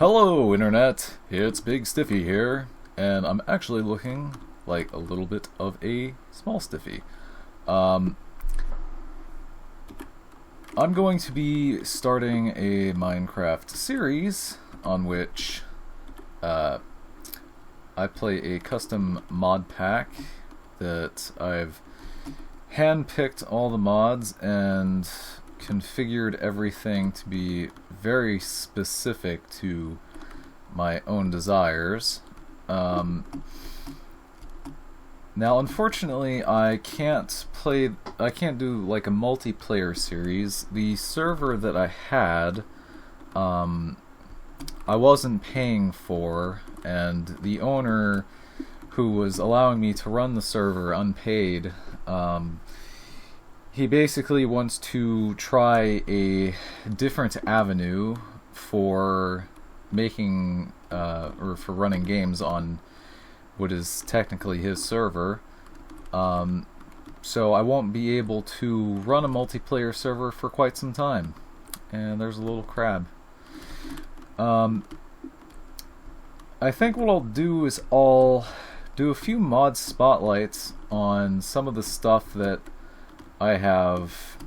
Hello, Internet! It's Big Stiffy here, and I'm actually looking like a little bit of a small stiffy. I'm going to be starting a Minecraft series on which I play a custom mod pack that I've handpicked all the mods and configured everything to be very specific to my own desires. Now, unfortunately, I can't do like a multiplayer series. The server that I had, I wasn't paying for, and the owner who was allowing me to run the server unpaid, he basically wants to try a different avenue for making or for running games on what is technically his server. So I won't be able to run a multiplayer server for quite some time. And there's a little crab. I think what I'll do is I'll do a few mod spotlights on some of the stuff that I have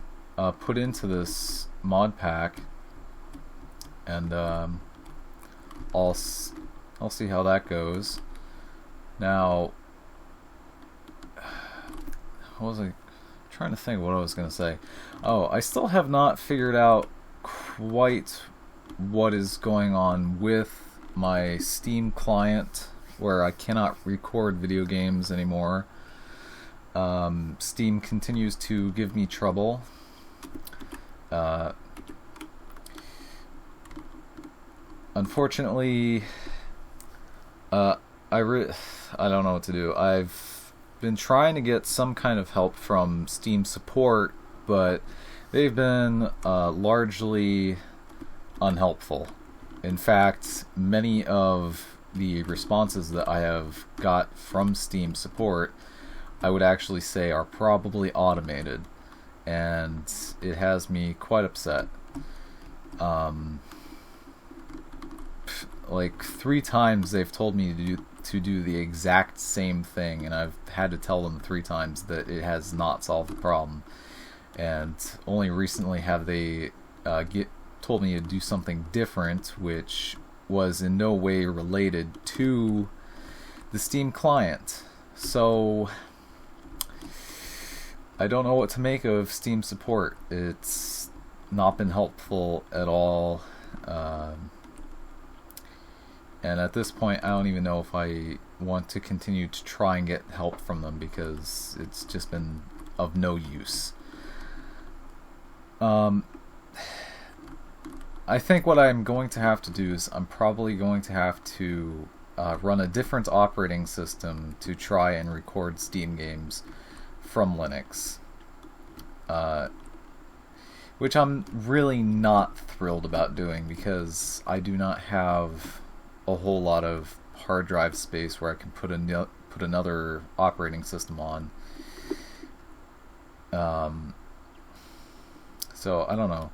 put into this mod pack, and I'll see how that goes. Now, what was I trying to think? What I was going to say? Oh, I still have not figured out quite what is going on with my Steam client, where I cannot record video games anymore. Steam continues to give me trouble. Unfortunately, I don't know what to do. I've been trying to get some kind of help from Steam support, but they've been largely unhelpful. In fact, many of the responses that I have got from Steam support, I would actually say, are probably automated, and it has me quite upset. Like 3 times they've told me to do the exact same thing, and I've had to tell them 3 times that it has not solved the problem. And only recently have they told me to do something different, which was in no way related to the Steam client. So I don't know what to make of Steam support. It's not been helpful at all. And at this point, I don't even know if I want to continue to try and get help from them, because it's just been of no use. I think what I'm going to have to do is I'm probably going to have to run a different operating system to try and record Steam games from Linux, which I'm really not thrilled about doing, because I do not have a whole lot of hard drive space where I can put another operating system on. So I don't know.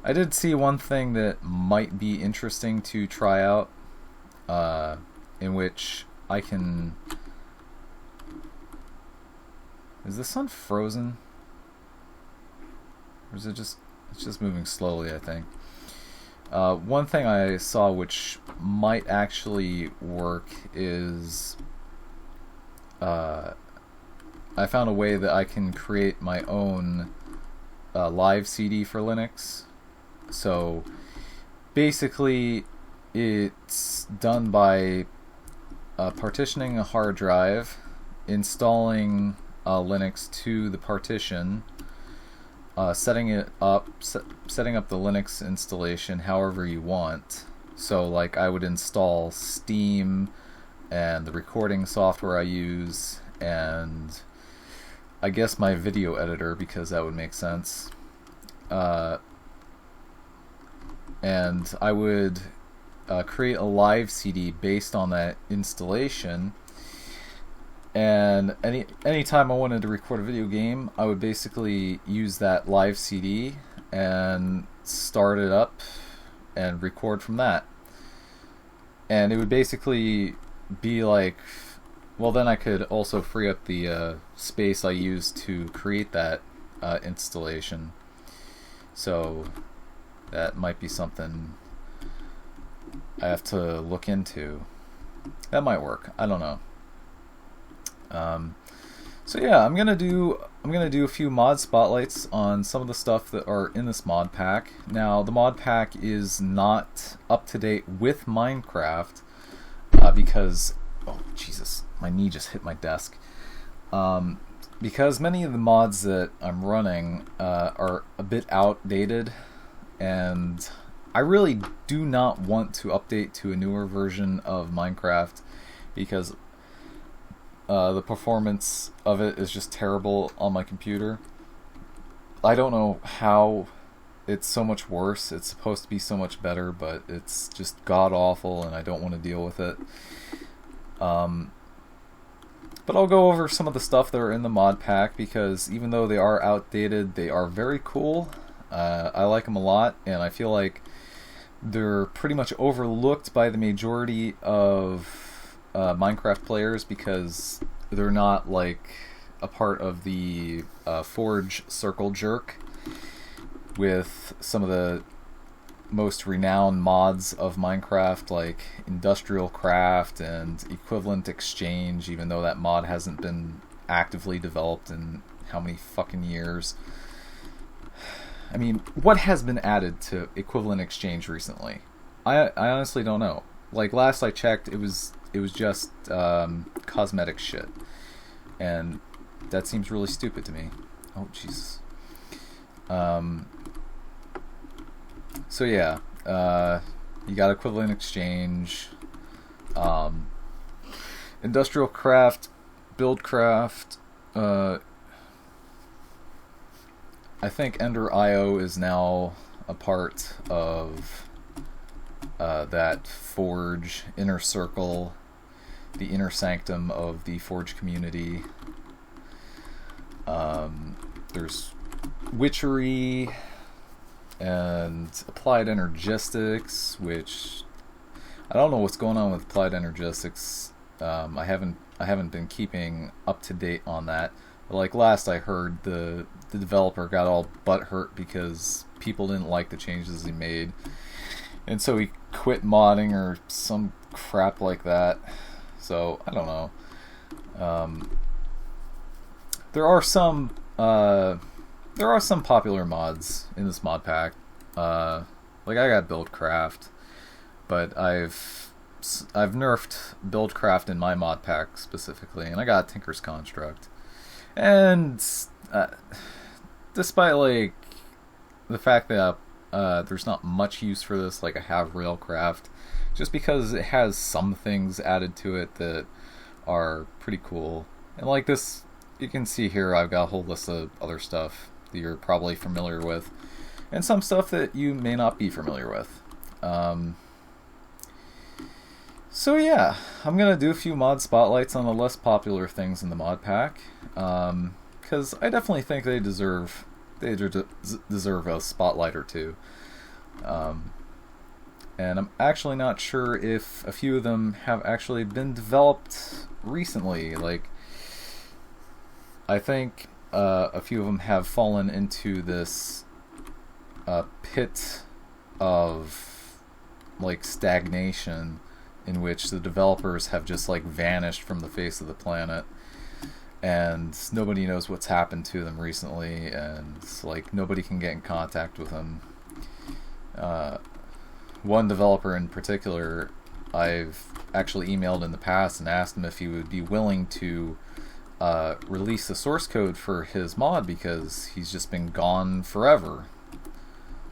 I did see one thing that might be interesting to try out, in which I can... Is the sun frozen? Or is it just... It's just moving slowly, I think. One thing I saw which might actually work is... I found a way that I can create my own live CD for Linux. So basically it's done by partitioning a hard drive, installing Linux to the partition, setting up the Linux installation however you want. So like I would install Steam and the recording software I use, and I guess my video editor, because that would make sense. And I would create a live CD based on that installation. And anytime I wanted to record a video game, I would basically use that live CD and start it up and record from that. and it would basically be like, well, then I could also free up the space I used to create that installation. So that might be something I have to look into. That might work. I don't know. So yeah, I'm gonna do a few mod spotlights on some of the stuff that are in this mod pack. Now, the mod pack is not up to date with Minecraft because, oh Jesus, my knee just hit my desk. Because many of the mods that I'm running are a bit outdated, and I really do not want to update to a newer version of Minecraft because the performance of it is just terrible on my computer. I don't know how it's so much worse. It's supposed to be so much better, but it's just god-awful, and I don't want to deal with it. But I'll go over some of the stuff that are in the mod pack, because even though they are outdated, they are very cool. I like them a lot, and I feel like they're pretty much overlooked by the majority of Minecraft players because they're not like a part of the Forge circle jerk with some of the most renowned mods of Minecraft, like Industrial Craft and Equivalent Exchange, even though that mod hasn't been actively developed in how many fucking years. I mean, what has been added to Equivalent Exchange recently? I honestly don't know. Like, last I checked, it was just cosmetic shit, and that seems really stupid to me. Oh Jesus. So yeah, you got Equivalent Exchange, Industrial Craft, Buildcraft. I think Ender.io is now a part of that Forge inner circle, the inner sanctum of the Forge community. There's Witchery and Applied Energistics, which I don't know what's going on with Applied Energistics. I haven't been keeping up to date on that. But like last I heard, the developer got all butthurt because people didn't like the changes he made, and so he quit modding or some crap like that. So I don't know. There are some popular mods in this mod pack. Like I got Buildcraft, but I've nerfed Buildcraft in my mod pack specifically, and I got Tinker's Construct. And despite like the fact that there's not much use for this, like I have Railcraft, just because it has some things added to it that are pretty cool. And like this, you can see here I've got a whole list of other stuff that you're probably familiar with, and some stuff that you may not be familiar with. So yeah, I'm going to do a few mod spotlights on the less popular things in the mod pack, because I definitely think they deserve a spotlight or two. And I'm actually not sure if a few of them have actually been developed recently. Like, I think a few of them have fallen into this pit of like stagnation, in which the developers have just like vanished from the face of the planet, and nobody knows what's happened to them recently, and like nobody can get in contact with them. One developer in particular, I've actually emailed in the past and asked him if he would be willing to release the source code for his mod, because he's just been gone forever.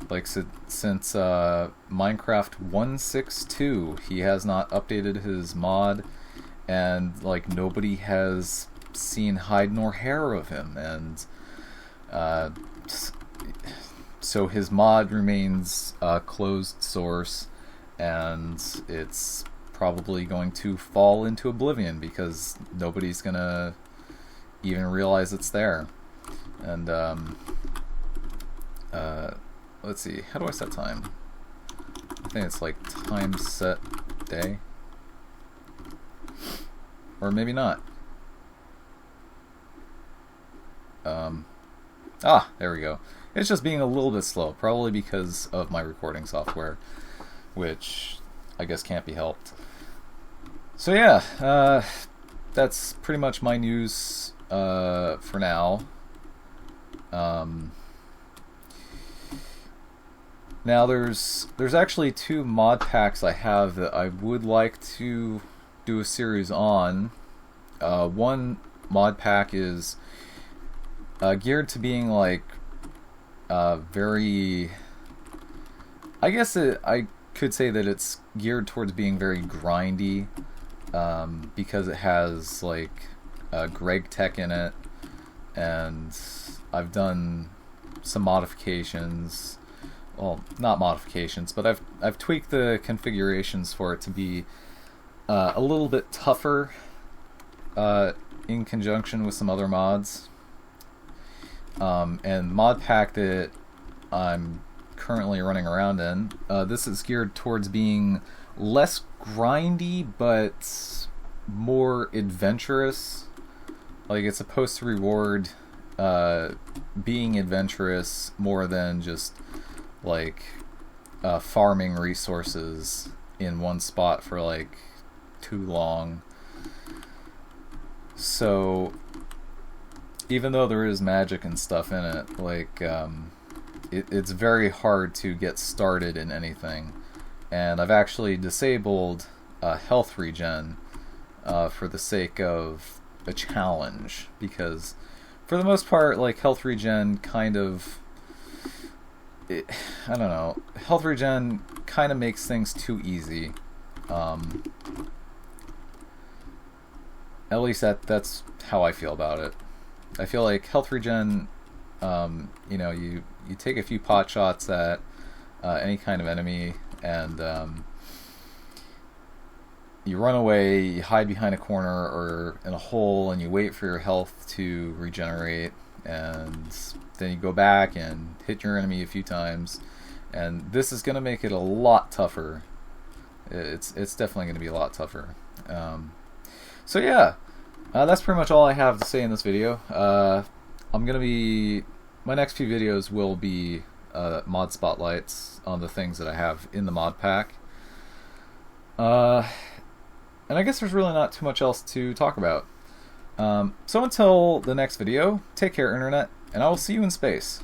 Like, since Minecraft 1.6.2, he has not updated his mod, and like nobody has seen hide nor hair of him, and so his mod remains closed source, and it's probably going to fall into oblivion because nobody's gonna even realize it's there. And let's see, how do I set time? I think it's like time set day. Or maybe not. There we go. It's just being a little bit slow, probably because of my recording software, which I guess can't be helped. So yeah, that's pretty much my news for now. Now there's actually 2 mod packs I have that I would like to do a series on. One mod pack is geared to being like very, I guess I could say that it's geared towards being very grindy, because it has like Greg Tech in it, and I've done some modifications. Well, not modifications, but I've tweaked the configurations for it to be a little bit tougher in conjunction with some other mods. And the mod pack that I'm currently running around in, this is geared towards being less grindy but more adventurous. Like, it's supposed to reward being adventurous more than just like farming resources in one spot for like too long. So even though there is magic and stuff in it, like it's very hard to get started in anything. And I've actually disabled health regen for the sake of a challenge, because for the most part, like, health regen kind of, I don't know, health regen kind of makes things too easy. At least that's how I feel about it. I feel like health regen, you know, you take a few pot shots at any kind of enemy, and you run away, you hide behind a corner or in a hole, and you wait for your health to regenerate, and then you go back and hit your enemy a few times, and this is going to make it a lot tougher. It's definitely going to be a lot tougher. So yeah, that's pretty much all I have to say in this video. My next few videos will be mod spotlights on the things that I have in the mod pack. And I guess there's really not too much else to talk about. So until the next video, take care, Internet, and I will see you in space.